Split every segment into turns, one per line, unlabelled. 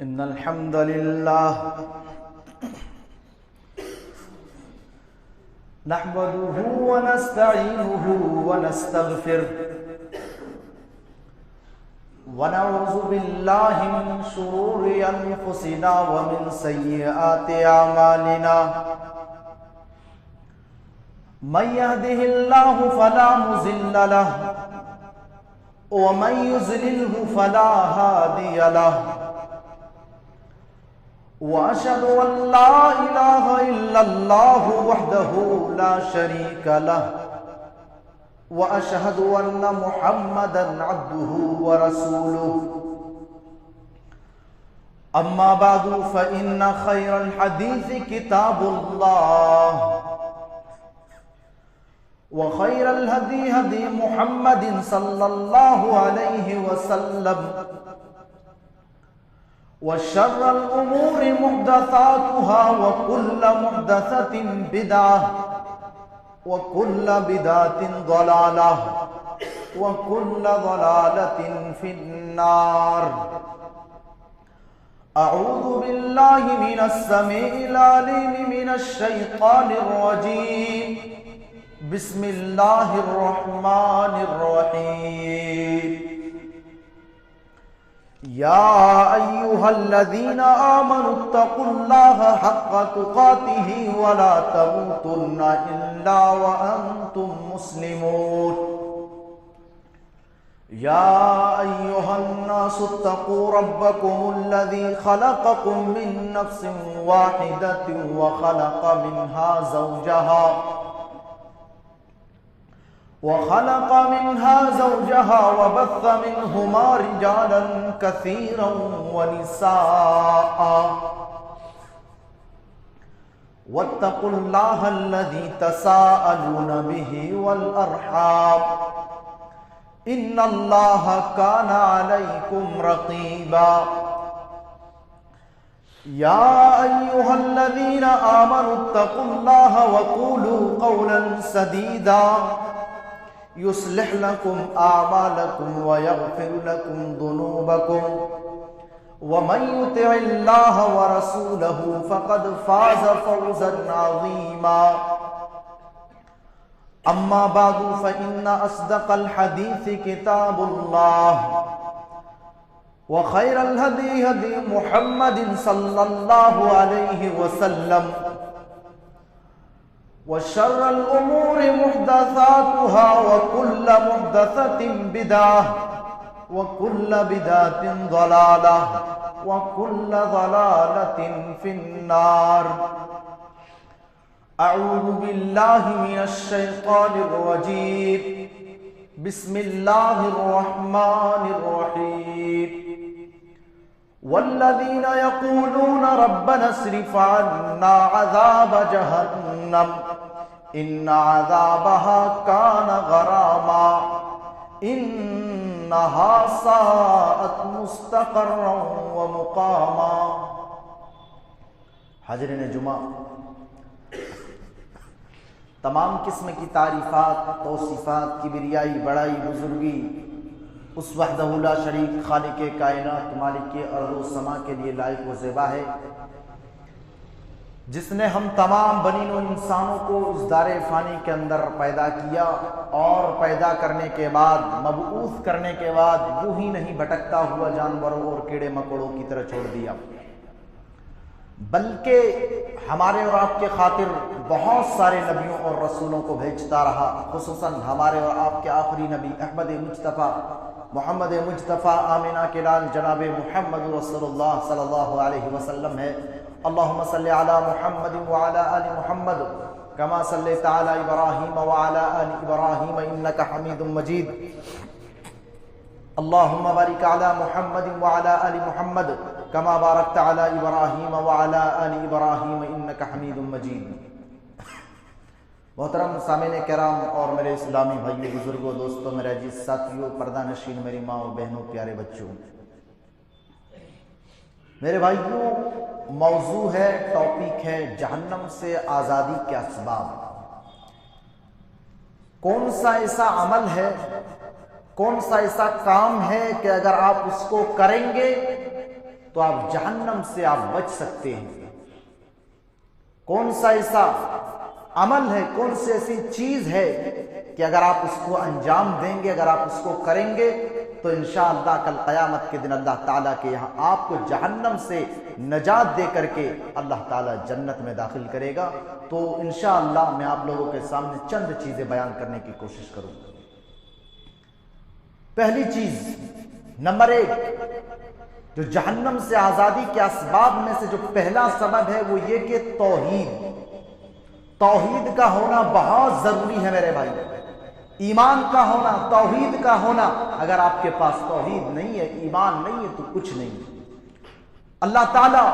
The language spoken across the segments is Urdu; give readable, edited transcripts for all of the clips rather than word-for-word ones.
إن الحمد لله نحمده ونستعينه ونستغفره ونعوذ بالله من شرور أنفسنا ومن سيئات أعمالنا من يهده الله فلا مضل له ومن يضلل فلا هادي له وأشهد أن لا إله إلا الله وحده لا شريك له وأشهد أن محمدا عبده ورسوله أما بعد فإن خير الحديث كتاب الله وخير الهدي هدي محمد صلى الله عليه وسلم وشر الأمور محدثاتها وكل محدثة بدعة وكل بدعة ضلالة وكل ضلالة في النار. أعوذ بالله من السميع العليم من الشيطان الرجيم. بسم الله الرحمن الرحيم. يا أيها الذين آمنوا اتقوا الله حق تقاته ولا تموتن إلا وأنتم مسلمون. يا أيها الناس اتقوا ربكم الذي خلقكم من نفس واحدة وخلق منها زوجها وبث منهما رجالا كثيرا ونساء واتقوا الله الذي تساءلون به والأرحام إن الله كان عليكم رقيبا. يا أيها الذين آمنوا اتقوا الله وقولوا قولا سديدا يصلح لكم أعمالكم ويغفر لكم ذنوبكم ومن يطع الله ورسوله فقد فاز فوزا عظيما. أما بعد فإن أصدق الحديث كتاب الله وخير الهدي هدي محمد صلى الله عليه وسلم وشر الأمور محدثاتها وكل محدثة بدعة وكل بدعة ضلالة وكل ضلالة في النار. أعوذ بالله من الشيطان الرجيم. بسم الله الرحمن الرحيم. والذين يقولون ربنا اصرف عنا عذاب جهنم إن عذابها كان غراما إنها ساءت مستقرا ومقاما. حاضرین جمعہ، تمام قسم کی تعریفات، توصیفات، کبریائی، بڑائی، بزرگی اس وحدہ لا شریک خالق کائنات مالک ارض و سما کے لیے لائق و زیبا ہے، جس نے ہم تمام بنی نوع انسانوں کو اس دار فانی کے اندر پیدا کیا اور پیدا کرنے کے بعد، مبعوث کرنے کے بعد یوں ہی نہیں بھٹکتا ہوا جانوروں اور کیڑے مکوڑوں کی طرح چھوڑ دیا، بلکہ ہمارے اور آپ کے خاطر بہت سارے نبیوں اور رسولوں کو بھیجتا رہا. خصوصاً ہمارے اور آپ کے آخری نبی احمد مصطفیٰ محمد مصطفیٰ آمینہ کے لال جناب محمد رسول اللہ صلی اللہ علیہ وسلم ہے. اللہم صلی علی محمد وعلی آل محمد کما صلیت علی ابراہیم وعلی آل ابراہیم انک حمید مجید. اللہم بارک علی محمد وعلی آل محمد کما بارکت علی ابراہیم وعلی آل ابراہیم انک حمید مجید. محترم سامعین کرام اور میرے اسلامی بھائیوں، بزرگوں، دوستوں، میرے عزیز ساتھیوں، پردہ نشین میری ماں اور بہنوں، پیارے بچوں، میرے بھائیوں، موضوع ہے، ٹاپک ہے جہنم سے آزادی کے اسباب. کون سا ایسا عمل ہے، کون سا ایسا کام ہے کہ اگر آپ اس کو کریں گے تو آپ جہنم سے آپ بچ سکتے ہیں۔ کون سا ایسا عمل ہے، کون سی ایسی چیز ہے کہ اگر آپ اس کو انجام دیں گے، اگر آپ اس کو کریں گے تو انشاءاللہ کل قیامت کے دن اللہ تعالیٰ کے یہاں آپ کو جہنم سے نجات دے کر کے اللہ تعالیٰ جنت میں داخل کرے گا۔ تو انشاءاللہ میں آپ لوگوں کے سامنے چند چیزیں بیان کرنے کی کوشش کروں گا۔ پہلی چیز، نمبر 1، جو جہنم سے آزادی کے اسباب میں سے جو پہلا سبب ہے وہ یہ کہ توحید کا ہونا بہت ضروری ہے میرے بھائی۔ ایمان کا ہونا، توحید کا ہونا۔ اگر آپ کے پاس توحید نہیں ہے، ایمان نہیں ہے تو کچھ نہیں ہے۔ اللہ تعالیٰ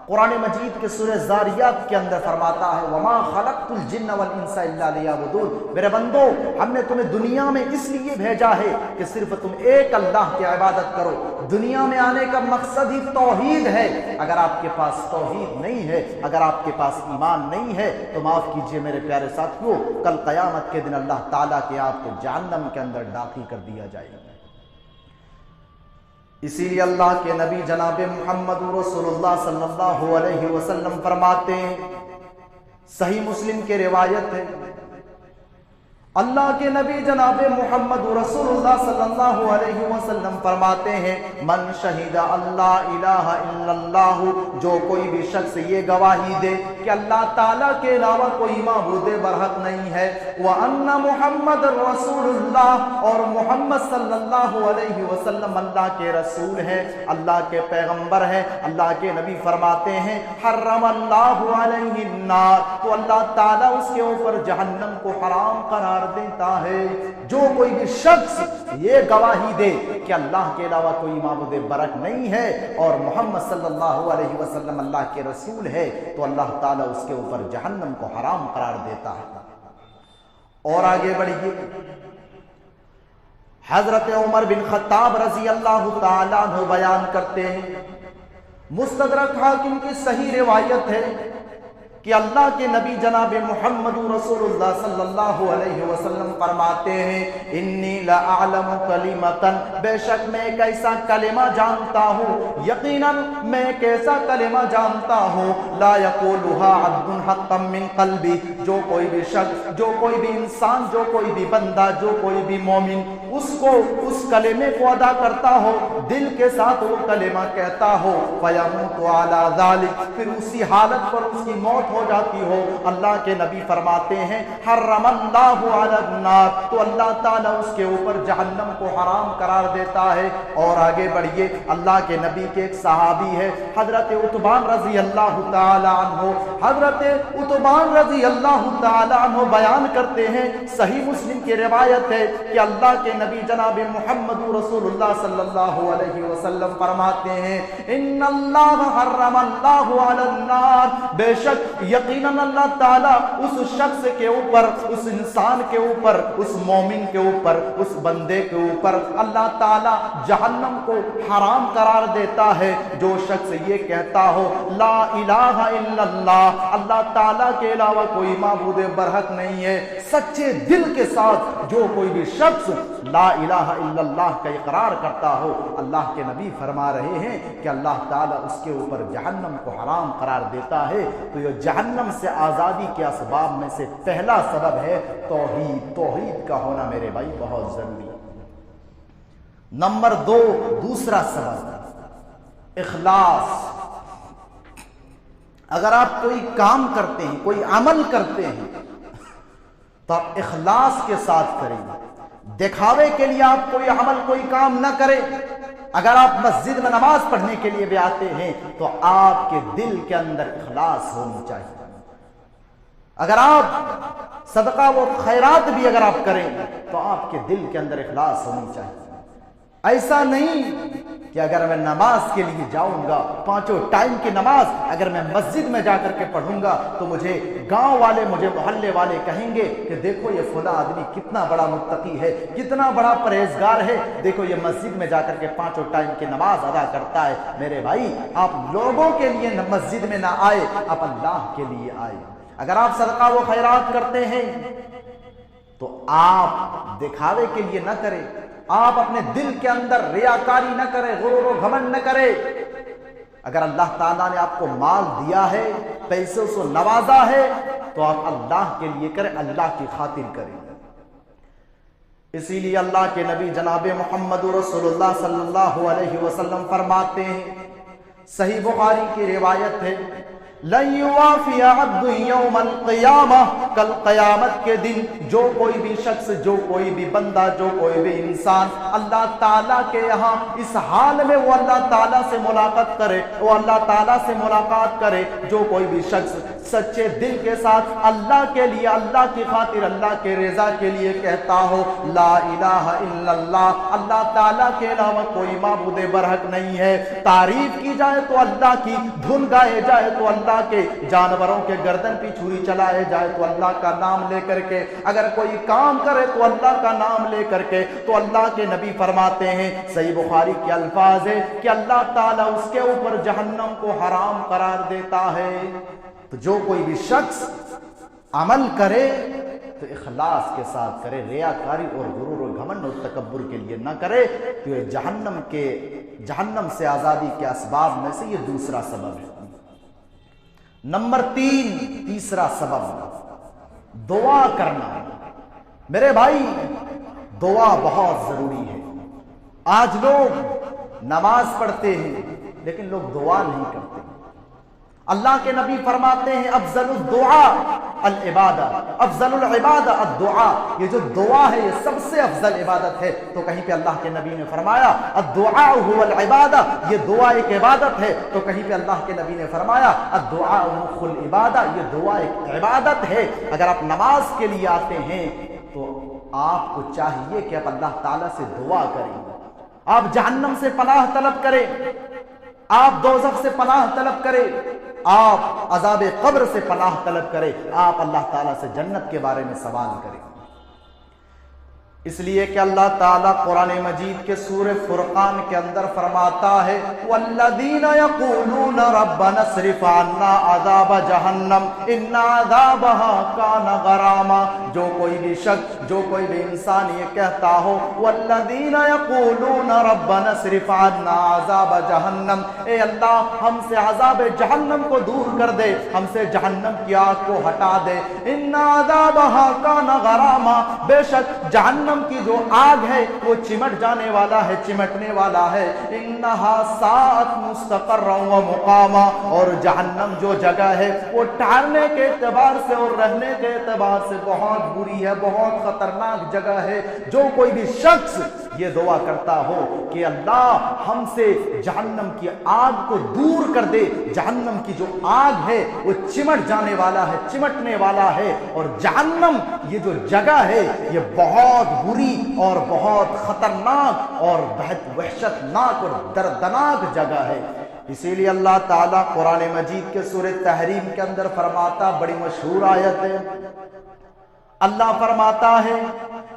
قرآن مجید کے سورہ زاریات کے اندر فرماتا ہے وَمَا خَلَقْتُ الْجِنَّ وَالْإِنسَ إِلَّا لِيَعْبُدُونِ، میرے بندو ہم نے تمہیں دنیا میں اس لیے بھیجا ہے کہ صرف تم ایک اللہ کی عبادت کرو۔ دنیا میں آنے کا مقصد ہی توحید ہے۔ اگر آپ کے پاس توحید نہیں ہے، اگر آپ کے پاس ایمان نہیں ہے تو معاف کیجئے میرے پیارے ساتھیوں، کل قیامت کے دن اللہ تعالیٰ کے آپ کو جہنم کے اندر داخل کر دیا جائے گا۔ اسی لیے اللہ کے نبی جناب محمد رسول اللہ صلی اللہ علیہ وسلم فرماتے ہیں، صحیح مسلم کے روایت ہے، اللہ کے نبی جناب محمد رسول اللہ صلی اللہ علیہ وسلم فرماتے ہیں من شہید اللہ الہ الا اللہ، جو کوئی بھی شخص یہ گواہی دے کہ اللہ تعالیٰ کے علاوہ کوئی معبود برحق نہیں ہے، وَأَنَّ محمد رسول اللہ، اور محمد صلی اللہ علیہ وسلم اللہ کے رسول ہیں، اللہ کے پیغمبر ہیں، اللہ کے نبی فرماتے ہیں حرم اللہ علیہ النار، تو اللہ تعالیٰ اس کے اوپر جہنم کو حرام قرار دیتا ہے۔ جو کوئی بھی شخص یہ گواہی دے کہ اللہ کے علاوہ کوئی معبود برحق نہیں ہے اور محمد صلی اللہ علیہ وسلم اللہ کے رسول ہے تو اللہ تعالیٰ اس کے اوپر جہنم کو حرام قرار دیتا ہے۔ اور آگے بڑھیے، حضرت عمر بن خطاب رضی اللہ تعالیٰ عنہ بیان کرتے ہیں، مستدرک حاکم کی صحیح روایت ہے کہ اللہ کے نبی جناب محمد رسول اللہ صلی اللہ علیہ وسلم فرماتے ہیں انی لأعلم کلمتا، بے شک میں ایک ایسا کلمہ جانتا ہوں، یقیناً میں ایک ایسا کلمہ جانتا ہوں لا یقولها عبد حقا من قلبی، جو کوئی بھی شخص، جو کوئی بھی انسان، جو کوئی بھی بندہ، جو کوئی بھی مومن اس کلمے کو ادا کرتا ہو، دل کے ساتھ وہ کلمہ کہتا ہو، فیموت علی ذلک، پھر اسی حالت پر اس کی موت ہو جاتی ہو، اللہ کے نبی فرماتے ہیں حرم اللہ علی النار، تو اللہ تعالیٰ اس کے اوپر جہنم کو حرام قرار دیتا ہے۔ اور آگے بڑھیے، اللہ کے نبی کے ایک صحابی ہے حضرت عتبان رضی اللہ تعالی عنہ، حضرت عتبان رضی اللہ تعالی عنہ بیان کرتے ہیں، صحیح مسلم کی روایت ہے کہ اللہ کے نبی جناب محمد رسول اللہ صلی اللہ علیہ وسلم فرماتے ہیں ان اللہ حرم اللہ علی النار، بے شک یقیناً اللہ تعالیٰ اس شخص کے اوپر، اس انسان کے اوپر، اس مومن کے اوپر، اس بندے کے اوپر اللہ تعالیٰ جہنم کو حرام قرار دیتا ہے جو شخص یہ کہتا ہو لا الہ الا اللہ، اللہ تعالیٰ کے علاوہ کوئی معبود برحق نہیں ہے، سچے دل کے ساتھ جو کوئی بھی شخص لا الہ الا اللہ کا اقرار کرتا ہو، اللہ کے نبی فرما رہے ہیں کہ اللہ تعالیٰ اس کے اوپر جہنم کو حرام قرار دیتا ہے۔ تو یہ جہنم سے آزادی کے اسباب میں سے پہلا سبب ہے توحید کا ہونا میرے بھائی بہت ضروری ہے۔ نمبر 2، دوسرا سبب اخلاص۔ اگر آپ کوئی کام کرتے ہیں، کوئی عمل کرتے ہیں تو آپ اخلاص کے ساتھ کریں، دکھاوے کے لیے آپ کوئی عمل، کوئی کام نہ کریں۔ اگر آپ مسجد میں نماز پڑھنے کے لیے بھی آتے ہیں تو آپ کے دل کے اندر اخلاص ہونی چاہیے۔ اگر آپ صدقہ و خیرات بھی اگر آپ کریں تو آپ کے دل کے اندر اخلاص ہونی چاہیے۔ ایسا نہیں کہ اگر میں نماز کے لیے جاؤں گا، پانچوں ٹائم کی نماز اگر میں مسجد میں جا کر کے پڑھوں گا تو مجھے گاؤں والے، مجھے محلے والے کہیں گے کہ دیکھو یہ فلاں آدمی کتنا بڑا متقی ہے، کتنا بڑا پرہیزگار ہے، دیکھو یہ مسجد میں جا کر کے پانچوں ٹائم کی نماز ادا کرتا ہے۔ میرے بھائی، آپ لوگوں کے لیے مسجد میں نہ آئے، آپ اللہ کے لیے آئے۔ اگر آپ صدقہ و خیرات کرتے ہیں تو آپ دکھاوے کے لیے نہ کریں، آپ اپنے دل کے اندر ریاکاری نہ کریں، غرور و گھمنڈ نہ کریں۔ اگر اللہ تعالیٰ نے آپ کو مال دیا ہے، پیسوں سے نوازا ہے، تو آپ اللہ کے لیے کریں، اللہ کی خاطر کریں۔ اسی لیے اللہ کے نبی جناب محمد رسول اللہ صلی اللہ علیہ وسلم فرماتے ہیں، صحیح بخاری کی روایت ہے، لَن يُوَافِيَ عَبْدٌ يَوْمَ الْقِيَامَةِ، کل قیامت کے دن جو کوئی بھی شخص، جو کوئی بھی بندہ، جو کوئی بھی انسان اللہ تعالیٰ کے یہاں اس حال میں وہ اللہ تعالیٰ سے ملاقات کرے، وہ اللہ تعالیٰ سے ملاقات کرے، جو کوئی بھی شخص سچے دل کے ساتھ اللہ کے لیے، اللہ کی خاطر، اللہ کے رضا کے لیے کہتا ہو لا الہ الا اللہ، اللہ تعالیٰ کے علاوہ کوئی معبود برحق نہیں ہے، تعریف کی جائے تو اللہ کی، دھن گائے جائے تو اللہ کے، جانوروں کے گردن پہ چھری چلائے جائے تو اللہ کا نام لے کر کے، اگر کوئی کام کرے تو اللہ کا نام لے کر کے، تو اللہ کے نبی فرماتے ہیں، صحیح بخاری کے الفاظ ہے کہ اللہ تعالیٰ اس کے اوپر جہنم کو حرام قرار دیتا ہے۔ تو جو کوئی بھی شخص عمل کرے تو اخلاص کے ساتھ کرے، ریاکاری اور غرور و گھمنڈ اور تکبر کے لیے نہ کرے، تو یہ جہنم سے آزادی کے اسباب میں سے یہ دوسرا سبب ہے۔ نمبر 3، تیسرا سبب دعا کرنا۔ میرے بھائی، دعا بہت ضروری ہے۔ آج لوگ نماز پڑھتے ہیں لیکن لوگ دعا نہیں کرتے۔ اللہ کے نبی فرماتے ہیں افضل الدعاء العبادہ، افضل العبادہ الدعاء، یہ جو دعا ہے یہ سب سے افضل عبادت ہے۔ تو کہیں پہ اللہ کے نبی نے فرمایا الدعاء هو العبادہ، یہ دعا ایک عبادت ہے۔ تو کہیں پہ اللہ کے نبی نے فرمایا الدعاء مخ العبادہ، یہ دعا ایک عبادت ہے۔ اگر آپ نماز کے لیے آتے ہیں تو آپ کو چاہیے کہ آپ اللہ تعالیٰ سے دعا کریں، آپ جہنم سے پناہ طلب کریں، آپ دوزخ سے پناہ طلب کریں، آپ عذاب قبر سے پناہ طلب کریں، آپ اللہ تعالیٰ سے جنت کے بارے میں سوال کریں۔ اس لیے کہ اللہ تعالیٰ قرآن مجید کے سورہ فرقان کے اندر فرماتا ہے وَالَّذِينَ يَقُولُونَ رَبَّنَا اصْرِفْ عَنَّا عَذَابَ جَهَنَّمَ إِنَّ عَذَابَهَا كَانَ غَرَامًا، جو کوئی بھی شخص، جو کوئی بھی انسان یہ کہتا ہو وَالَّذِينَ يَقُولُونَ رَبَّنَا اصْرِفْ عَنَّا عَذَابَ جَهَنَّمَ، اے اللہ ہم سے عذاب جہنم کو دور کر دے، ہم سے جہنم کی آگ کو ہٹا دے، إِنَّ عَذَابَهَا كَانَ غَرَامًا، بے شک جہنم کی جو آگ ہے وہ چمٹ جانے والا ہے، چمٹنے والا ہے، انہا ساعت مستقرا و مقاما، اور جہنم جو جگہ ہے وہ ٹھہرنے کے اعتبار سے اور رہنے کے اعتبار سے بہت بری ہے، بہت خطرناک جگہ ہے۔ جو کوئی بھی شخص یہ دعا کرتا ہو کہ اللہ ہم سے جہنم کی آگ کو دور کر دے، جہنم کی جو آگ ہے وہ چمٹ جانے والا ہے، چمٹنے والا ہے، اور جہنم یہ جو جگہ ہے یہ بہت بری اور بہت خطرناک اور بہت وحشتناک اور دردناک جگہ ہے۔ اسی لیے اللہ تعالیٰ قرآن مجید کے سورہ تحریم کے اندر فرماتا، بڑی مشہور آیت ہے، اللہ فرماتا ہے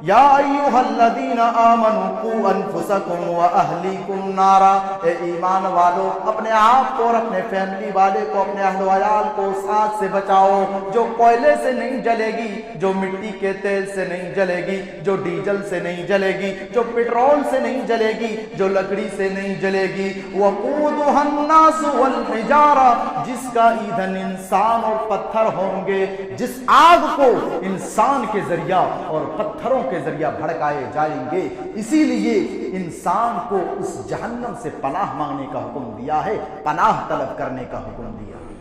یا ایھا الذین آمنوا قوا انفسکم واہلیکم نارا، اے ایمان والو اپنے آپ کو اور اپنے فیملی والے کو، اپنے اہل و عیال کو اس آگ سے بچاؤ جو کوئلے سے نہیں جلے گی، جو مٹی کے تیل سے نہیں جلے گی، جو ڈیزل سے نہیں جلے گی، جو پیٹرول سے نہیں جلے گی، جو لکڑی سے نہیں جلے گی، وقودھا الناس والحجارہ، جس کا ایندھن انسان اور پتھر ہوں گے، جس آگ کو انسان کے ذریعہ اور پتھروں کے ذریعہ بھڑکائے جائیں گے۔ اسی لیے انسان کو اس جہنم سے پناہ مانگنے کا حکم دیا ہے، پناہ طلب کرنے کا حکم دیا ہے۔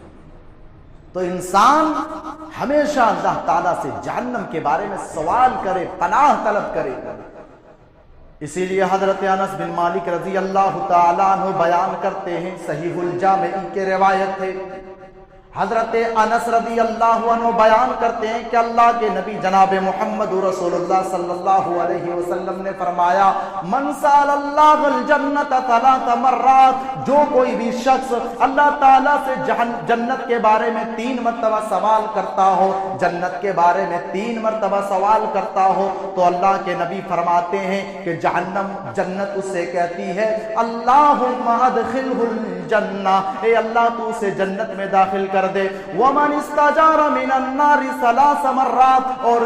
تو انسان ہمیشہ اللہ تعالیٰ سے جہنم کے بارے میں سوال کرے، پناہ طلب کرے۔ اسی لیے حضرت انس بن مالک رضی اللہ تعالیٰ عنہ بیان کرتے ہیں، صحیح الجامع کی روایت ہے، حضرت انس رضی اللہ عنہ بیان کرتے ہیں کہ اللہ کے نبی جناب محمد رسول اللہ صلی اللہ علیہ وسلم نے فرمایا من سأل اللہ الجنت 3 مرات، جو کوئی بھی شخص اللہ تعالیٰ سے جنت کے بارے میں 3 مرتبہ سوال کرتا ہو، جنت کے بارے میں 3 مرتبہ سوال کرتا ہو، تو اللہ کے نبی فرماتے ہیں کہ جنت اس سے کہتی ہے اللہم ادخلہ الجنہ، اے اللہ تو اسے جنت میں داخل کر دے۔ ومن استجار من النار 3 مرات، اور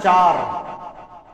4,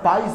22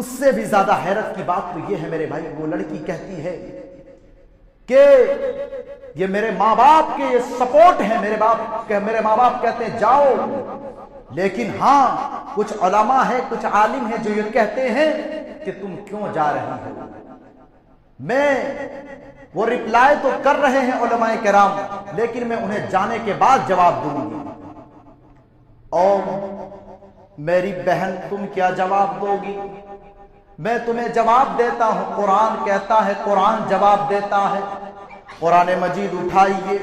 اس سے بھی زیادہ حیرت کی بات تو یہ ہے میرے بھائی، وہ لڑکی کہتی ہے کہ یہ میرے ماں باپ کے یہ سپورٹ ہے، میرے ماں باپ کہتے ہیں جاؤ، لیکن ہاں کچھ علماء ہے، کچھ عالم ہے جو یہ کہتے ہیں کہ تم کیوں جا رہی ہو۔ میں وہ رپلائی تو کر رہے ہیں علماء کرام، لیکن میں انہیں جانے کے بعد جواب دوں گی۔ اور میری بہن تم کیا جواب دو گی؟ میں تمہیں جواب دیتا ہوں، قرآن کہتا ہے، قرآن جواب دیتا ہے۔ قرآن مجید اٹھائیے،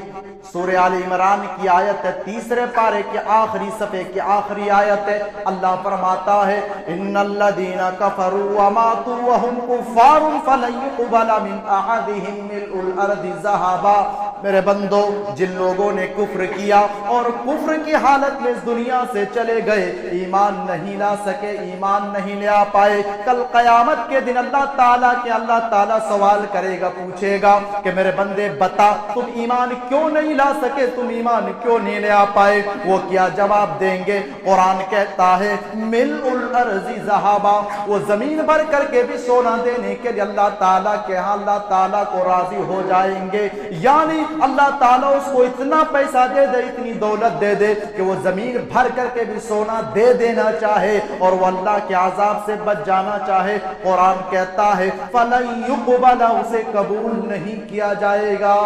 سورہ آل عمران کی آیت ہے، 3 پارے کے آخری صفحے کی آخری آیت ہے۔ اللہ فرماتا ہے ان الذین کفروا وماتوا وهم کفار فلن يقبل من احدهم ملء الارض ذهبا۔ میرے بندو، جن لوگوں نے کفر کیا اور کفر کی حالت میں اس دنیا سے چلے گئے، ایمان نہیں لا سکے، ایمان نہیں لے آ پائے، کل قیامت کے دن اللہ تعالیٰ سوال کرے گا، پوچھے گا کہ میرے بندے بتا تم ایمان کیوں نہیں لا سکے، تم ایمان کیوں نہیں لے آ پائے؟ وہ کیا جواب دیں گے؟ قرآن کہتا ہے ملء الارض ذهبا، وہ زمین بھر کر کے بھی سونا دینے کے لیے اللہ تعالیٰ کے ہاں اللہ تعالیٰ کو راضی ہو جائیں گے۔ یعنی اللہ تعالیٰ اس کو اتنا پیسہ دے دے، اتنی دولت دے دے کہ وہ زمین بھر کر کے بھی سونا دے دینا چاہے اور وہ اللہ کے عذاب سے بچ جانا چاہے۔ قرآن کہتا ہے فَلَن يُقْبَلَ، اسے قبول نہیں کیا جائے گا۔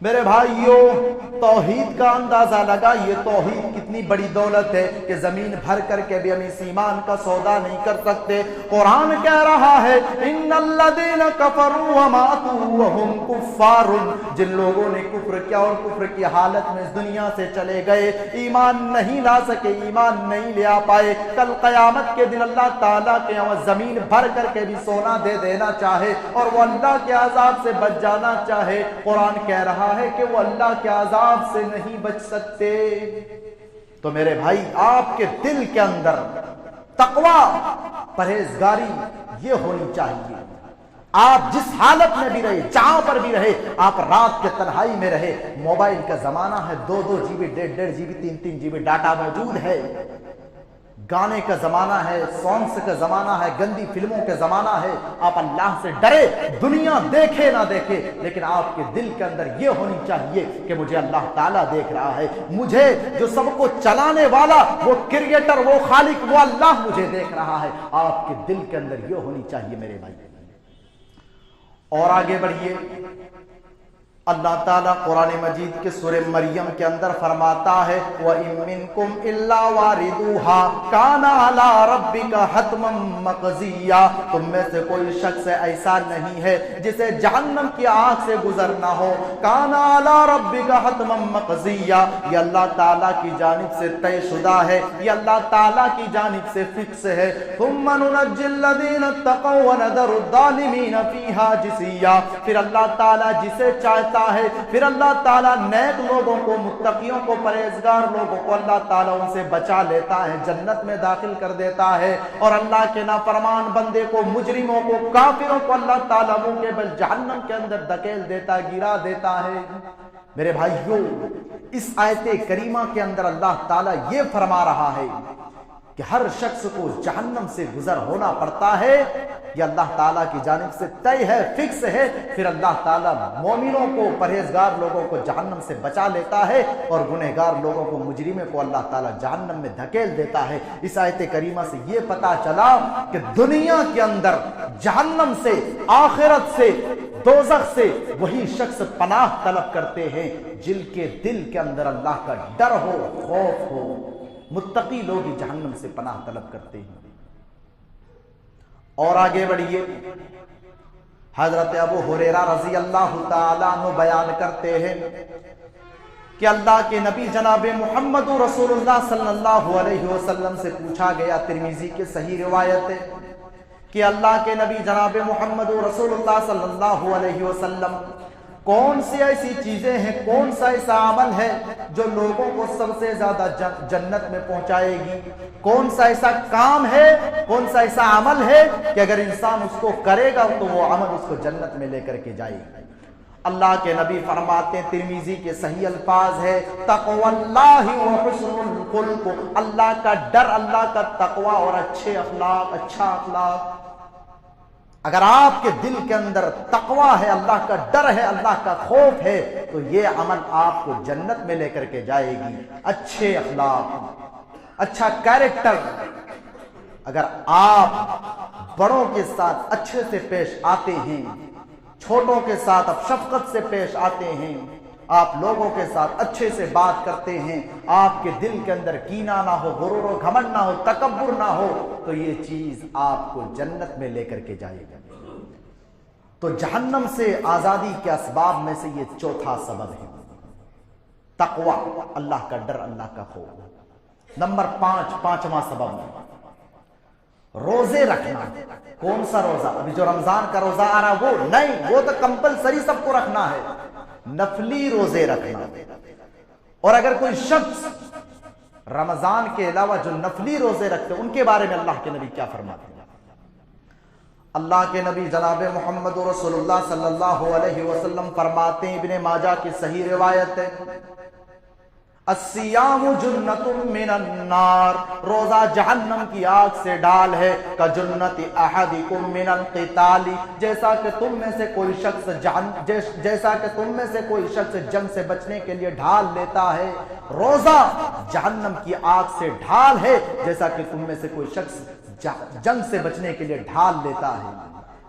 میرے بھائیوں، توحید کا اندازہ لگائیے، توحید کتنی بڑی دولت ہے کہ زمین بھر کر کے بھی ہم اس ایمان کا سودا نہیں کر سکتے۔ قرآن کہہ رہا ہے ان الذین کفروا وماتوا وهم کفار، جن لوگوں نے کفر کیا اور کفر کی حالت میں اس دنیا سے چلے گئے، ایمان نہیں لا سکے، ایمان نہیں لے آ پائے، کل قیامت کے دن اللہ تعالیٰ کے یہاں زمین بھر کر کے بھی سونا دے دینا چاہے اور وہ اللہ کے عذاب سے بچ جانا چاہے، قرآن کہہ رہا ہے کہ وہ اللہ کے عذاب سے نہیں بچ سکتے۔ تو میرے بھائی، آپ کے دل کے اندر تقوی، پرہیزگاری یہ ہونی چاہیے۔ آپ جس حالت میں بھی رہے، جہاں پر بھی رہے، آپ رات کے تنہائی میں رہے، موبائل کا زمانہ ہے، 2 GB 1.5 GB 3 GB ڈاٹا موجود ہے، گانے کا زمانہ ہے، سانگز کا زمانہ ہے، گندی فلموں کا زمانہ ہے۔ آپ اللہ سے ڈرے، دنیا دیکھے نہ دیکھے، لیکن آپ کے دل کے اندر یہ ہونی چاہیے کہ مجھے اللہ تعالیٰ دیکھ رہا ہے، مجھے جو سب کو چلانے والا، وہ کریٹر، وہ خالق، وہ اللہ مجھے دیکھ رہا ہے۔ آپ کے دل کے اندر یہ ہونی چاہیے میرے بھائی۔ اور آگے بڑھیے، اللہ تعالیٰ قرآن مجید کے سورہ مریم کے اندر فرماتا ہے وَإِن مِّنكُمْ إِلَّا وَارِدُوهَا كَانَ عَلَىٰ رَبِّكَ حَتْمًا مَّقْضِيًّا، تم میں سے کوئی شخص ایسا نہیں ہے جسے جہنم کی آگ سے گزرنا ہو۔ كَانَ عَلَىٰ رَبِّكَ حَتْمًا مَّقْضِيًّا، یہ اللہ تعالیٰ کی جانب سے طے شدہ ہے، یہ اللہ تعالیٰ کی جانب سے فکس ہے۔ ثُمَّ نُنَجِّي الَّذِينَ اتَّقَوْا وَنَذَرُ الظَّالِمِينَ فِيهَا جِثِيًّا، پھر اللہ تعالیٰ جسے چاہتا ہے، پھر اللہ تعالیٰ نیک لوگوں کو، متقیوں کو، پرہیزگار لوگوں کو اللہ تعالیٰ ان سے بچا لیتا ہے، جنت میں داخل کر دیتا ہے، اور اللہ کے نافرمان بندے کو، مجرموں کو، کافروں کو اللہ تعالیٰ منہ کے بل جہنم کے اندر دھکیل دیتا ہے، گرا دیتا ہے۔ میرے بھائیوں، اس آیت کریمہ کے اندر اللہ تعالیٰ یہ فرما رہا ہے کہ ہر شخص کو جہنم سے گزر ہونا پڑتا ہے، یہ اللہ تعالیٰ کی جانب سے طے ہے، فکس ہے۔ پھر اللہ تعالیٰ مومنوں کو، پرہیزگار لوگوں کو جہنم سے بچا لیتا ہے اور گنہگار لوگوں کو، مجرموں کو اللہ تعالیٰ جہنم میں دھکیل دیتا ہے۔ اس آیت کریمہ سے یہ پتا چلا کہ دنیا کے اندر جہنم سے، آخرت سے، دوزخ سے وہی شخص پناہ طلب کرتے ہیں جن کے دل کے اندر اللہ کا ڈر ہو، خوف ہو۔ متقی لوگ ہی جہنم سے پناہ طلب کرتے ہیں۔ اور آگے بڑھیے، حضرت ابو ہریرہ رضی اللہ تعالیٰ عنہ بیان کرتے ہیں کہ اللہ کے نبی جناب محمد رسول اللہ صلی اللہ علیہ وسلم سے پوچھا گیا، ترمذی کے صحیح روایت ہے کہ اللہ کے نبی جناب محمد رسول اللہ صلی اللہ علیہ وسلم، کون سی ایسی چیزیں ہیں، کون سا ایسا عمل ہے جو لوگوں کو سب سے زیادہ جنت میں پہنچائے گی؟ کون سا ایسا کام ہے، کون سا ایسا عمل ہے کہ اگر انسان اس کو کرے گا تو وہ عمل اس کو جنت میں لے کر کے جائے گا؟ اللہ کے نبی فرماتے ہیں، ترمذی کے صحیح الفاظ ہے، تقوی اللہ و حسن الخلق، اللہ کا ڈر، اللہ کا تقوی اور اچھے اخلاق، اچھا اخلاق۔ اگر آپ کے دل کے اندر تقوی ہے، اللہ کا ڈر ہے، اللہ کا خوف ہے، تو یہ عمل آپ کو جنت میں لے کر کے جائے گی۔ اچھے اخلاق، اچھا کیریکٹر، اگر آپ بڑوں کے ساتھ اچھے سے پیش آتے ہیں، چھوٹوں کے ساتھ آپ شفقت سے پیش آتے ہیں، آپ لوگوں کے ساتھ اچھے سے بات کرتے ہیں، آپ کے دل کے اندر کینہ نہ ہو، غرور و گھمنڈ نہ ہو، تکبر نہ ہو، تو یہ چیز آپ کو جنت میں لے کر کے جائے گا۔ تو جہنم سے آزادی کے اسباب میں سے یہ چوتھا سبب ہے، تقوی، اللہ کا ڈر، اللہ کا خوف۔ نمبر 5، پانچواں سبب، روزے رکھنا۔ کون سا روزہ؟ ابھی جو رمضان کا روزہ آ رہا وہ نہیں، وہ تو کمپلسری سب کو رکھنا ہے، نفلی روزے رکھنا۔ اور اگر کوئی شخص رمضان کے علاوہ جو نفلی روزے رکھتے ان کے بارے میں اللہ کے نبی کیا فرماتے ہیں؟ اللہ کے نبی جناب محمد رسول اللہ صلی اللہ علیہ وسلم فرماتے ہیں، ابن ماجہ کی صحیح روایت ہے، الصیام جنت من النار، روزہ جہنم کی آگ سے ڈال ہے، کجنت احدکم من القتال، جیسا کہ تم میں سے کوئی شخص جنگ سے بچنے کے لیے ڈھال لیتا ہے، روزہ جہنم کی آگ سے ڈھال ہے، جیسا کہ تم میں سے کوئی شخص جنگ سے بچنے کے لیے ڈھال لیتا ہے۔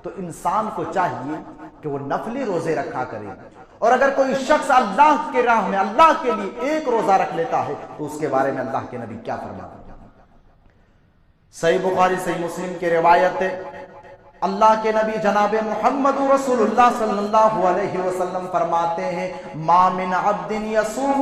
تو انسان کو چاہیے کہ وہ نفلی روزے رکھا کرے، اور اگر کوئی شخص اللہ کے راہ میں اللہ کے لیے ایک روزہ رکھ لیتا ہے تو اس کے بارے میں اللہ کے نبی کیا فرماتے ہیں؟ صحیح بخاری صحیح مسلم کی روایت ہے، اللہ کے نبی جناب محمد رسول اللہ صلی اللہ علیہ وسلم فرماتے ہیں، ما من عبد يصوم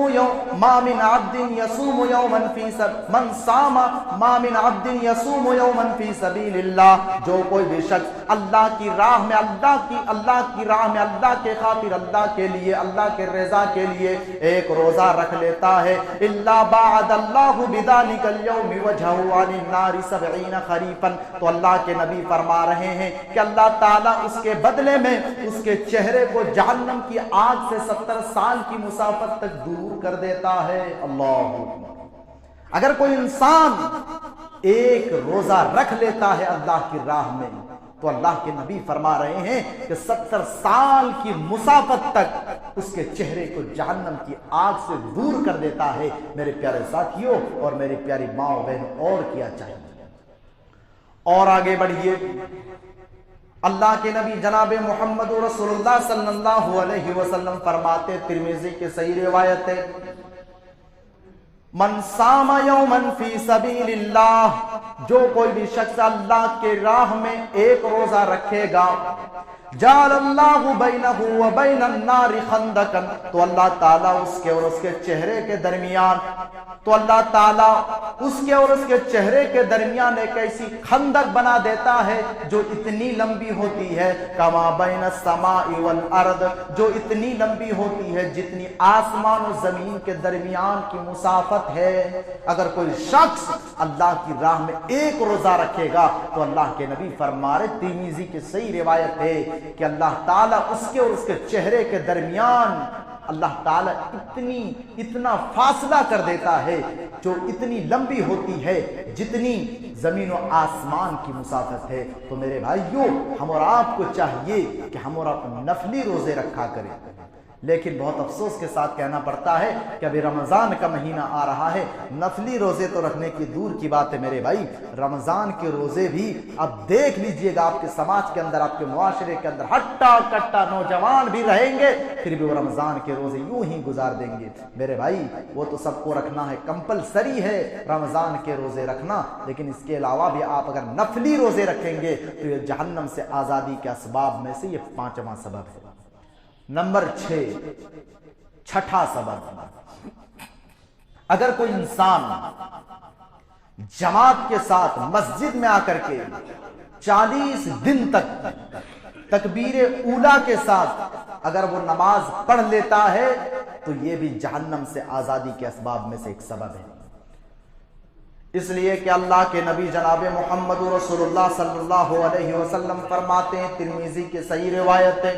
يوما في سبيل اللہ، جو کوئی بھی شخص اللہ کی راہ میں اللہ کے خاطر، اللہ کے لیے، اللہ کے رضا کے لیے ایک روزہ رکھ لیتا ہے، الا بعد اللہ بذلك اليوم وجهه عن النار 70 خریفا، تو اللہ کے نبی فرما رہے ہیں کہ اللہ تعالیٰ اس کے بدلے میں اس کے چہرے کو جہنم کی آگ سے 70 سال کی مسافت تک دور کر دیتا ہے۔ اللہ، اگر کوئی انسان ایک روزہ رکھ لیتا ہے اللہ کی راہ میں تو اللہ کے نبی فرما رہے ہیں کہ 70 سال کی مسافت تک اس کے چہرے کو جہنم کی آگ سے دور کر دیتا ہے۔ میرے پیارے ساتھیوں اور میری پیاری ماں و بہن، اور کیا چاہیے؟ اور آگے بڑھیے، اللہ کے نبی جناب محمد رسول اللہ صلی اللہ علیہ وسلم فرماتے، ترمذی کی صحیح روایت ہے، من صام یوما فی سبیل اللہ، جو کوئی بھی شخص اللہ کے راہ میں ایک روزہ رکھے گا، جعل اللہ بینہ و بین النار خندقا، تو اللہ تعالیٰ اس کے اور اس کے چہرے کے درمیان، تو اللہ تعالیٰ اس کے اور اس کے چہرے کے درمیان ایک ایسی خندق بنا دیتا ہے جو اتنی لمبی ہوتی ہے، کما بین السماء والارض، جو اتنی لمبی ہوتی ہے جتنی آسمان و زمین کے درمیان کی مسافت ہے۔ اگر کوئی شخص اللہ کی راہ میں ایک روزہ رکھے گا تو اللہ کے نبی فرما رہے، ترمذی کی صحیح روایت ہے کہ اللہ تعالیٰ اس کے اور اس کے چہرے کے درمیان اللہ تعالیٰ اتنا فاصلہ کر دیتا ہے جو اتنی لمبی ہوتی ہے جتنی زمین و آسمان کی مسافت ہے۔ تو میرے بھائیوں، ہم اور آپ کو چاہیے کہ ہم اور آپ نفلی روزے رکھا کریں، لیکن بہت افسوس کے ساتھ کہنا پڑتا ہے کہ ابھی رمضان کا مہینہ آ رہا ہے، نفلی روزے تو رکھنے کی دور کی بات ہے میرے بھائی، رمضان کے روزے بھی اب دیکھ لیجئے گا، آپ کے سماج کے اندر، آپ کے معاشرے کے اندر ہٹا کٹا نوجوان بھی رہیں گے، پھر بھی وہ رمضان کے روزے یوں ہی گزار دیں گے۔ میرے بھائی، وہ تو سب کو رکھنا ہے، کمپلسری ہے رمضان کے روزے رکھنا، لیکن اس کے علاوہ بھی آپ اگر نفلی روزے رکھیں گے تو یہ جہنم سے آزادی کے اسباب میں سے یہ 5واں سبب ہے۔ نمبر 6، چھٹا سبب، اگر کوئی انسان جماعت کے ساتھ مسجد میں آ کر کے 40 دن تک تکبیر اولا کے ساتھ اگر وہ نماز پڑھ لیتا ہے تو یہ بھی جہنم سے آزادی کے اسباب میں سے ایک سبب ہے۔ اس لیے کہ اللہ کے نبی جناب محمد رسول اللہ صلی اللہ علیہ وسلم فرماتے ہیں، ترمذی کی صحیح روایت ہے،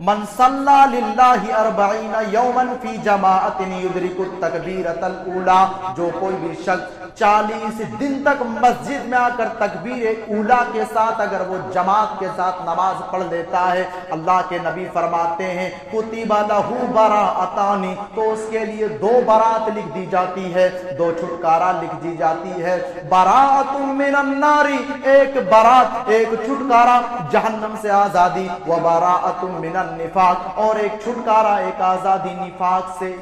من صلی للہ اربعین یومن فی جماعت یدرک التکبیرۃ الاولی، جو کوئی بھی شخص 40 دن تک مسجد میں آ کر تکبیر اولا کے ساتھ اگر وہ جماعت کے ساتھ نماز پڑھ لیتا ہے، اللہ کے نبی فرماتے ہیں کتب لہ براءتان، تو اس کے لیے 2 برات لکھ دی جاتی ہے، 2 چھٹکارا لکھ دی جاتی ہے۔ براءۃ من النار، ایک برات، ایک چھٹکارا جہنم سے آزادی، و براءۃ من النفاق، اور ایک چھٹکارا، ایک آزادی نفاق سے۔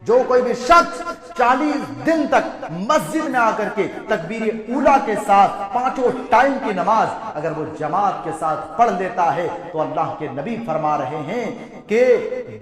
جو کوئی بھی شخص 40 دن تک مسجد میں آ کر کے تکبیر اولا کے ساتھ 5 ٹائم کی نماز اگر وہ جماعت کے ساتھ پڑھ لیتا ہے تو اللہ کے نبی فرما رہے ہیں کہ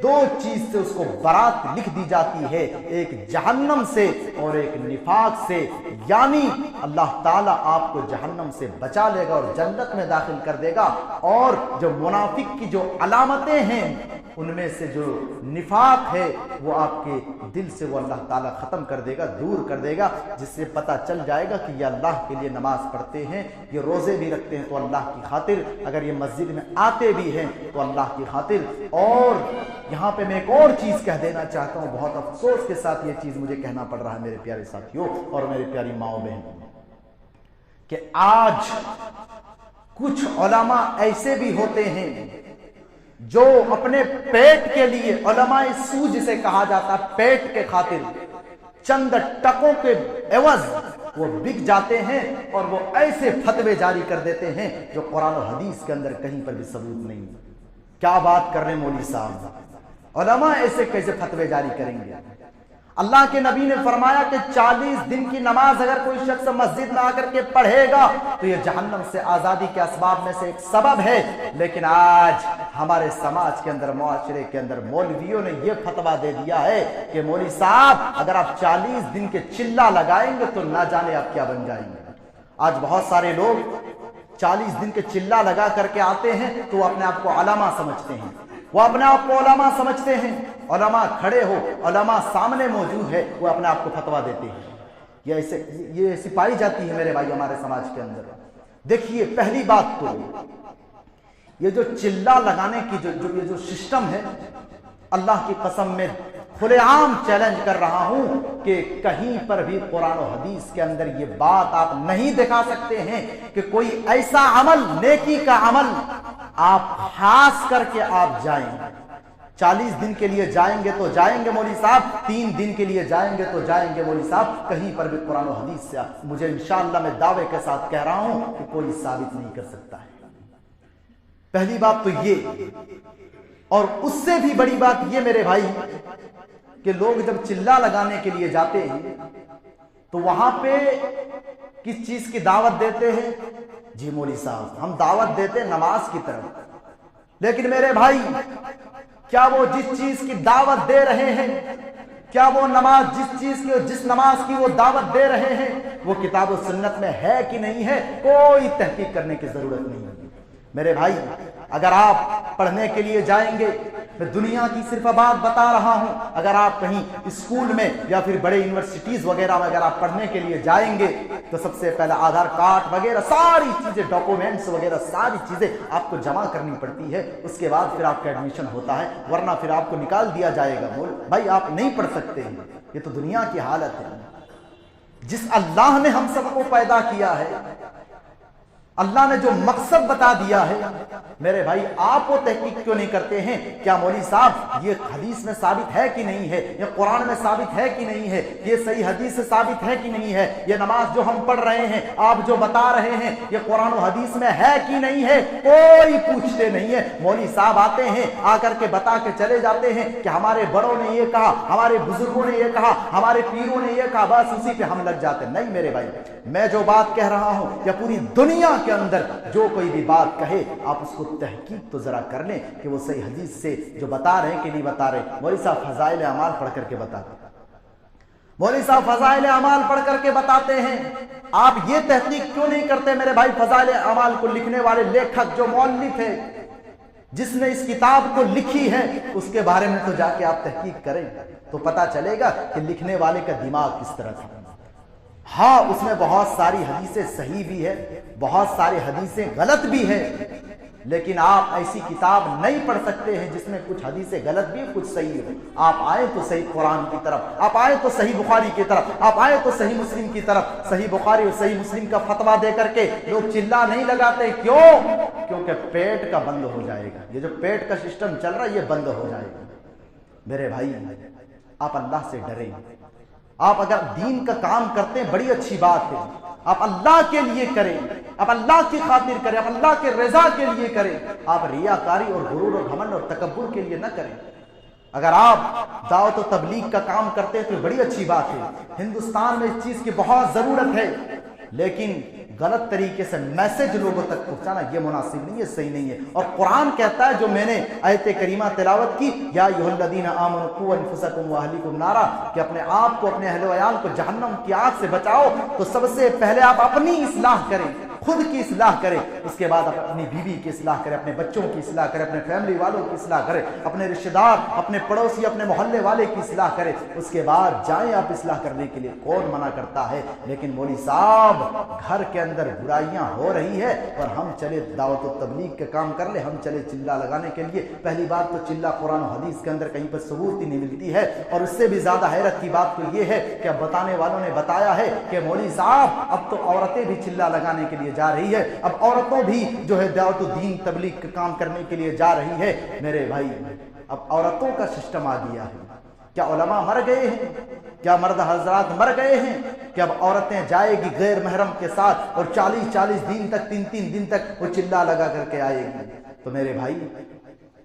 2 چیز سے اس کو برات لکھ دی جاتی ہے، ایک جہنم سے اور ایک نفاق سے، یعنی اللہ تعالیٰ آپ کو جہنم سے بچا لے گا اور جنت میں داخل کر دے گا، اور جو منافق کی جو علامتیں ہیں ان میں سے جو نفاق ہے وہ آپ کے دل سے وہ اللہ تعالیٰ ختم کر دے گا، دور کر دے گا، جس سے پتہ چل جائے گا کہ یہ اللہ کے لیے نماز پڑھتے ہیں، یہ روزے بھی رکھتے ہیں تو اللہ کی خاطر، اگر یہ مسجد میں آتے بھی ہیں تو اللہ کی خاطر۔ اور یہاں پہ میں ایک اور چیز کہہ دینا چاہتا ہوں، بہت افسوس کے ساتھ یہ چیز مجھے کہنا پڑ رہا ہے میرے پیارے ساتھیوں اور میری پیاری ماؤں بہنوں، کہ آج کچھ علماء ایسے بھی ہوتے ہیں جو اپنے پیٹ کے لیے، علماء سو جسے کہا جاتا ہے، پیٹ کے خاطر چند ٹکوں کے عوض وہ بک جاتے ہیں اور وہ ایسے فتوے جاری کر دیتے ہیں جو قرآن و حدیث کے اندر کہیں پر بھی ثبوت نہیں۔ کیا بات کر رہے ہیں مولوی صاحب، علماء ایسے کیسے فتوے جاری کریں گے؟ اللہ کے نبی نے فرمایا کہ 40 دن کی نماز اگر کوئی شخص مسجد میں آ کر کے پڑھے گا تو یہ جہنم سے آزادی کے اسباب میں سے ایک سبب ہے، لیکن آج ہمارے سماج کے اندر، معاشرے کے اندر مولویوں نے یہ فتویٰ دے دیا ہے کہ مولوی صاحب اگر آپ 40 دن کے چلہ لگائیں گے تو نہ جانے آپ کیا بن جائیں گے۔ آج بہت سارے لوگ 40 دن کے چلہ لگا کر کے آتے ہیں تو وہ اپنے آپ کو علماء سمجھتے ہیں، وہ اپنے آپ کو علماء سمجھتے ہیں، علماء کھڑے ہو، علماء سامنے موجود ہے، وہ اپنے آپ کو فتویٰ دیتے ہیں۔ یہ ایسی پائی جاتی ہے میرے بھائی ہمارے سماج کے اندر۔ دیکھیے پہلی بات تو یہ جو چلہ لگانے کی یہ جو سسٹم ہے، اللہ کی قسم میں کھلے عام چیلنج کر رہا ہوں کہ کہیں پر بھی قرآن و حدیث کے اندر یہ بات آپ نہیں دکھا سکتے ہیں کہ کوئی ایسا عمل، نیکی کا عمل آپ خاص کر کے آپ جائیں۔ 40 دن کے لیے جائیں گے تو جائیں گے مولوی صاحب، 3 دن کے لیے جائیں گے تو جائیں گے مولوی صاحب، کہیں پر بھی قرآن و حدیث سے مجھے انشاءاللہ میں دعوے کے ساتھ کہہ رہا ہوں کہ کوئی ثابت نہیں کر سکتا ہے۔ پہلی بات تو یہ، اور اس سے بھی بڑی بات یہ میرے بھائی کہ لوگ جب چلہ لگانے کے لیے جاتے ہیں تو وہاں پہ کس چیز کی دعوت دیتے ہیں؟ جی مولوی صاحب ہم دعوت دیتے ہیں نماز کی طرف، لیکن میرے بھائی کیا وہ جس چیز کی دعوت دے رہے ہیں، کیا وہ نماز جس نماز کی وہ دعوت دے رہے ہیں وہ کتاب و سنت میں ہے کہ نہیں ہے؟ کوئی تحقیق کرنے کی ضرورت نہیں ہے میرے بھائی۔ اگر آپ پڑھنے کے لیے جائیں گے، میں دنیا کی صرف بات بتا رہا ہوں، اگر آپ کہیں اسکول میں یا پھر بڑے یونیورسٹیز وغیرہ میں اگر آپ پڑھنے کے لیے جائیں گے تو سب سے پہلے آدھار کارڈ وغیرہ ساری چیزیں، ڈاکومنٹس وغیرہ ساری چیزیں آپ کو جمع کرنی پڑتی ہے، اس کے بعد پھر آپ کا ایڈمیشن ہوتا ہے، ورنہ پھر آپ کو نکال دیا جائے گا۔ بھائی آپ نہیں پڑھ سکتے ہیں، یہ تو دنیا کی حالت ہے۔ جس اللہ نے ہم سب کو پیدا کیا ہے، اللہ نے جو مقصد بتا دیا ہے، میرے بھائی آپ وہ تحقیق کیوں نہیں کرتے ہیں؟ کیا مولوی صاحب یہ حدیث میں ثابت ہے کہ نہیں ہے، یہ قرآن میں ثابت ہے کہ نہیں ہے، یہ صحیح حدیث سے ثابت ہے کہ نہیں ہے، یہ نماز جو ہم پڑھ رہے ہیں، آپ جو بتا رہے ہیں، یہ قرآن و حدیث میں ہے کہ نہیں ہے؟ کوئی پوچھتے نہیں ہے۔ مولوی صاحب آتے ہیں، آ کر کے بتا کے چلے جاتے ہیں کہ ہمارے بڑوں نے یہ کہا، ہمارے بزرگوں نے یہ کہا، ہمارے پیروں نے یہ کہا، بس اسی پہ ہم لگ جاتے ہیں۔ نہیں میرے بھائی، میں جو بات کہہ رہا ہوں یا پوری دنیا کے اندر جو کوئی بھی بات کہے آپ اس کو تحقیق تو ذرا کر لیں کہ وہ صحیح حدیث سے جو بتا رہے ہیں کہ نہیں بتا رہے۔ مولوی صاحب فضائل اعمال پڑھ کر کے بتاتے ہیں، مولوی صاحب فضائل اعمال پڑھ کر کے بتاتے ہیں، آپ یہ تحقیق کیوں نہیں کرتے میرے بھائی؟ فضائل اعمال کو لکھنے والے لیکھک جو مؤلف ہے، جس نے اس کتاب کو لکھی ہے، اس کے بارے میں تو جا کے آپ تحقیق کریں تو پتا چلے گا کہ لکھنے والے کا دماغ کس طرح تھا۔ ہاں اس میں بہت ساری حدیثیں صحیح بھی ہے، بہت ساری حدیثیں غلط بھی ہے، لیکن آپ ایسی کتاب نہیں پڑھ سکتے ہیں جس میں کچھ حدیثیں غلط بھی کچھ صحیح ہو. آپ آئے تو صحیح قرآن کی طرف, آپ آئے تو صحیح بخاری کی طرف, آپ آئے تو صحیح مسلم کی طرف. صحیح بخاری اور صحیح مسلم کا فتویٰ دے کر کے لوگ چلا نہیں لگاتے. کیوں؟ کیونکہ پیٹ کا بند ہو جائے گا. یہ جو پیٹ کا سسٹم چل رہا ہے یہ بند ہو جائے گا. میرے بھائی, آپ اللہ سے ڈریں. آپ اگر دین کا کام کرتے ہیں بڑی اچھی بات ہے, آپ اللہ کے لیے کریں, آپ اللہ کی خاطر کریں, آپ اللہ کے رضا کے لیے کریں. آپ ریاکاری اور غرور اور گھمنڈ اور تکبر کے لیے نہ کریں. اگر آپ دعوت و تبلیغ کا کام کرتے ہیں تو بڑی اچھی بات ہے. ہندوستان میں اس چیز کی بہت ضرورت ہے, لیکن غلط طریقے سے میسج لوگوں تک پہنچانا یہ مناسب نہیں ہے, صحیح نہیں ہے. اور قرآن کہتا ہے, جو میں نے آیت کریمہ تلاوت کی, یا ایھا الذین آمنوا قوا انفسکم واہلیکم نارا, کہ اپنے آپ کو, اپنے اہل و عیال کو جہنم کی آگ سے بچاؤ, تو سب سے پہلے آپ اپنی اصلاح کریں, خود کی اصلاح کریں. اس کے بعد آپ اپنی بیوی کی اصلاح کریں, اپنے بچوں کی اصلاح کریں, اپنے فیملی والوں کی اصلاح کریں, اپنے رشتہ دار, اپنے پڑوسی, اپنے محلے والے کی اصلاح کریں. اس کے بعد جائیں آپ اصلاح کرنے کے لیے. کون منع کرتا ہے؟ لیکن مولوی صاحب, گھر کے اندر برائیاں ہو رہی ہے اور ہم چلے دعوت و تبلیغ کے کام کر لیں, ہم چلے چلا لگانے کے لیے. پہلی بات تو چلا قرآن و حدیث کے اندر کہیں پر ثبوت ہی نہیں ملتی ہے. اور اس سے بھی زیادہ حیرت کی بات تو یہ ہے کہ اب بتانے والوں نے بتایا ہے کہ مولوی صاحب اب تو عورتیں بھی چلا لگانے کے لیے جا رہی ہے, اب عورتوں بھی جو ہے دعوت و دین تبلیغ کا کام کرنے کے لیے جا رہی ہے. میرے بھائی, اب عورتوں کا سسٹم آ گیا ہے. کیا علماء مر گئے ہیں؟ کیا مرد حضرات مر گئے ہیں کہ اب عورتیں جائے گی غیر محرم کے ساتھ اور 40 دن تک, 3 دن تک وہ چلا لگا کر کے آئے گی؟ تو میرے بھائی,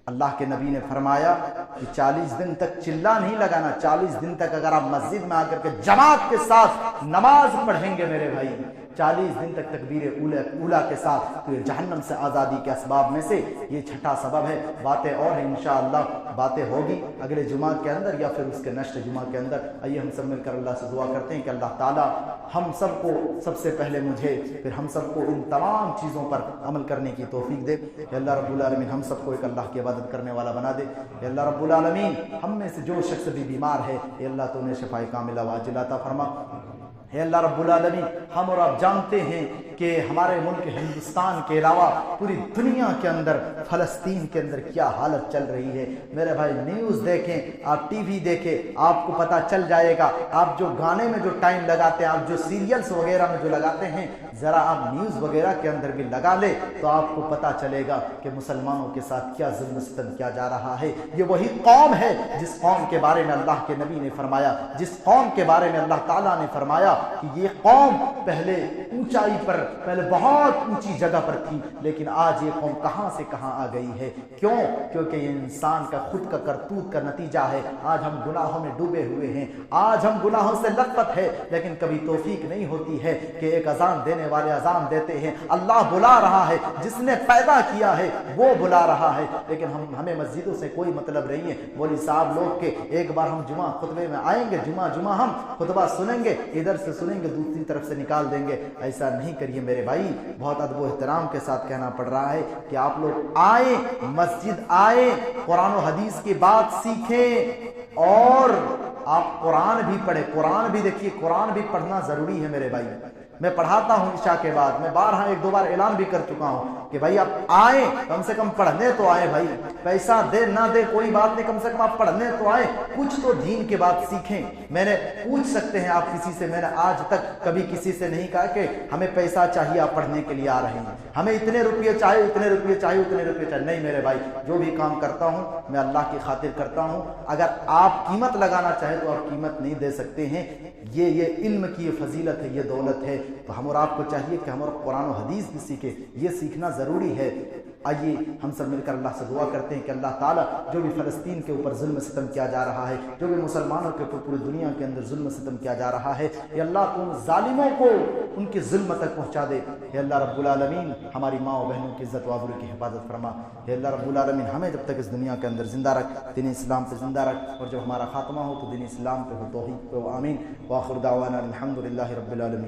اللہ کے نبی نے فرمایا کہ 40 دن تک چلا نہیں لگانا. 40 دن تک اگر آپ مسجد میں آ کر کے جماعت کے ساتھ نماز پڑھیں گے میرے بھائی, 40 دن تک تکبیر اولا کے ساتھ, تو یہ جہنم سے آزادی کے اسباب میں سے یہ چھٹا سبب ہے. باتیں اور ہیں انشاءاللہ, باتیں ہوگی اگلے جمعہ کے اندر یا پھر اس کے نیکسٹ جمعہ کے اندر. آئیے ہم سب مل کر اللہ سے دعا کرتے ہیں کہ اللہ تعالیٰ ہم سب کو, سب سے پہلے مجھے, پھر ہم سب کو ان تمام چیزوں پر عمل کرنے کی توفیق دے. کہ اللہ رب العالمین ہم سب کو ایک اللہ کی عبادت کرنے والا بنا دے. کہ اللہ رب العالمین ہم میں سے جو شخص بھی بیمار ہے, اے اللہ تو انہیں شفائے کاملہ واجلہ عطا فرما. اے اللہ رب العالمین, ہم اور آپ جانتے ہیں کہ ہمارے ملک ہندوستان کے علاوہ پوری دنیا کے اندر, فلسطین کے اندر کیا حالت چل رہی ہے. میرے بھائی, نیوز دیکھیں, آپ ٹی وی دیکھیں, آپ کو پتہ چل جائے گا. آپ جو گانے میں جو ٹائم لگاتے ہیں, آپ جو سیریلز وغیرہ میں جو لگاتے ہیں, ذرا آپ نیوز وغیرہ کے اندر بھی لگا لیں تو آپ کو پتہ چلے گا کہ مسلمانوں کے ساتھ کیا ظلم و ستم کیا جا رہا ہے. یہ وہی قوم ہے جس قوم کے بارے میں اللہ کے نبی نے فرمایا, جس قوم کے بارے میں اللہ تعالیٰ نے فرمایا کہ یہ قوم پہلے اونچائی پر, پہلے بہت اونچی جگہ پر تھی, لیکن آج یہ قوم کہاں سے کہاں آ گئی ہے. کیوں؟ کیونکہ یہ انسان کا خود کا کرتوت کا نتیجہ ہے. آج ہم گناہوں میں ڈوبے ہوئے ہیں, آج ہم گناہوں سے لت پت ہے, لیکن کبھی توفیق نہیں ہوتی ہے کہ ایک اذان دینے والے اذان دیتے ہیں, اللہ بلا رہا ہے, جس نے پیدا کیا ہے وہ بلا رہا ہے, لیکن ہمیں مسجدوں سے کوئی مطلب نہیں ہے. مولوی صاحب لوگ کے ایک بار ہم جمعہ خطبے میں آئیں گے, جمعہ ہم خطبہ سنیں گے, ادھر سے سنیں گے, دوسری طرف سے نکال دیں گے. ایسا نہیں کریے میرے بھائی. بہت ادب و احترام کے ساتھ کہنا پڑ رہا ہے کہ آپ لوگ آئیں, مسجد آئیں, قرآن و حدیث کی بات سیکھیں, اور آپ قرآن بھی پڑھیں. قرآن بھی دیکھیے, قرآن بھی پڑھنا ضروری ہے میرے بھائی. میں پڑھاتا ہوں عشاء کے بعد, میں بارہا 1-2 بار اعلان بھی کر چکا ہوں کہ بھائی آپ آئیں, کم سے کم پڑھنے تو آئیں بھائی. پیسہ دے نہ دے کوئی بات نہیں, کم سے کم آپ پڑھنے تو آئیں, کچھ تو دین کے بات سیکھیں. میں نے پوچھ سکتے ہیں آپ کسی سے, میں نے آج تک کبھی کسی سے نہیں کہا کہ ہمیں پیسہ چاہیے آپ پڑھنے کے لیے آ رہے ہیں, ہمیں اتنے روپیے چاہیے, اتنے روپیے چاہیے, اتنے روپیے چاہیے. نہیں میرے بھائی, جو بھی کام کرتا ہوں میں اللہ کی خاطر کرتا ہوں. اگر آپ قیمت لگانا چاہیں تو آپ قیمت نہیں دے سکتے ہیں. یہ علم کی یہ فضیلت ہے, یہ دولت ہے. تو ہم اور آپ کو چاہیے کہ ہم اور قرآن و حدیث بھی سیکھیں, یہ سیکھنا ضروری ہے. آئیے ہم سب مل کر اللہ سے دعا کرتے ہیں کہ اللہ تعالیٰ جو بھی فلسطین کے اوپر ظلم ستم کیا جا رہا ہے, جو بھی مسلمانوں کے اوپر پوری دنیا کے اندر ظلم ستم کیا جا رہا ہے, یا اللہ تو ان ظالموں کو ان کی ظلم تک پہنچا دے. یا اللہ رب العالمین ہماری ماں و بہنوں کی عزت و آبرو کی حفاظت فرما. یا اللہ رب العالمین ہمیں جب تک اس دنیا کے اندر زندہ رکھ, دین اسلام پہ زندہ رکھ, اور جب ہمارا خاتمہ ہو تو دین اسلام پہ ہو, توحید پہ ہو. آمین. وآخر دعوانا الحمد للہ رب العالمین.